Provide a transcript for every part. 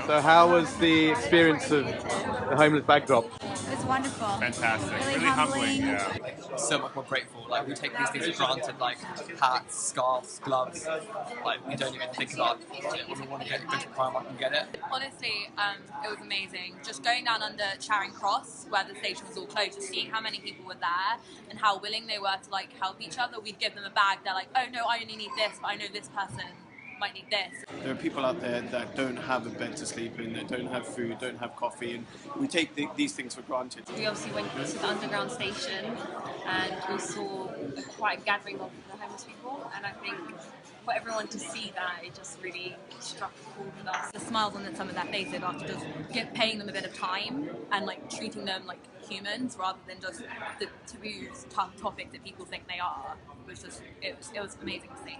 So how was the experience of the homeless bag drop? It was wonderful. Fantastic. Really humbling. humbling. Yeah. So much more grateful. Like, we take these things for granted, like hats, scarves, gloves. Like, we don't even think about it when we want to go to Primark and get it. Honestly, it was amazing. Just going down under Charing Cross, where the station was all closed, and seeing how many people were there and how willing they were to like help each other. We'd give them a bag. They're like, "Oh no, I only need this, but I know this person might need this." There are people out there that don't have a bed to sleep in, that don't have food, don't have coffee, and we take these things for granted. We obviously went to the underground station and we saw quite a gathering of the homeless people, and I think for everyone to see that, it just really struck a chord with us. The smiles on some of their faces after just paying them a bit of time and like treating them like humans rather than just the taboo topic that people think they are was just it was amazing to see.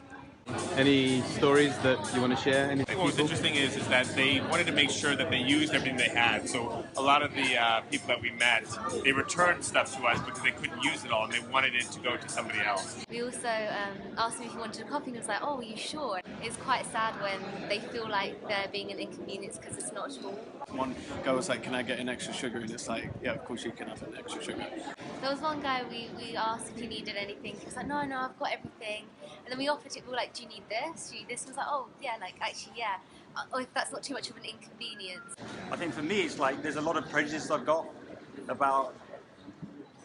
Any stories that you want to share? I think what was interesting is that they wanted to make sure that they used everything they had. So a lot of the people that we met, they returned stuff to us because they couldn't use it all and they wanted it to go to somebody else. We also asked him if he wanted a coffee and he was like, "Oh, are you sure?" It's quite sad when they feel like they're being an inconvenience because it's not at all. One guy was like, "Can I get an extra sugar?" And it's like, "Yeah, of course you can have an extra sugar." There was one guy we asked if he needed anything. He was like, "No, I've got everything." And then we offered it. We were like, "Do you need this? Do you need this?" And he was like, "Oh, yeah, like actually, yeah." Or if that's not too much of an inconvenience. I think for me, it's like there's a lot of prejudice I've got about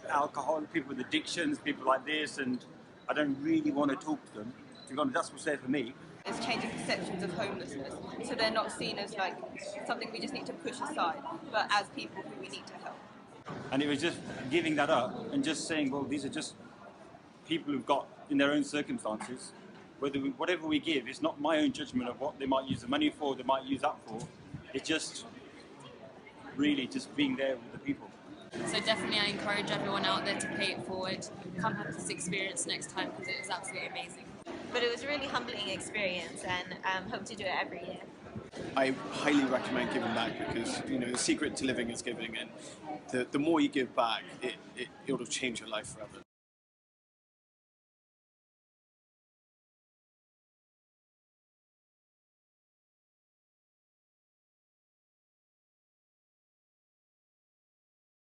alcohol, people with addictions, people like this, and I don't really want to talk to them. To be honest, that's what's there for me. It's changing perceptions of homelessness, so they're not seen as like something we just need to push aside, but as people who we need to help. And it was just giving that up and just saying, well, these are just people who've got in their own circumstances. Whatever we give, it's not my own judgment of what they might use the money for, they might use that for. It's just really just being there with the people. So definitely I encourage everyone out there to pay it forward. Come have this experience next time because it was absolutely amazing. But it was a really humbling experience and hope to do it every year. I highly recommend giving back because, you know, the secret to living is giving, and the more you give back, it'll change your life forever.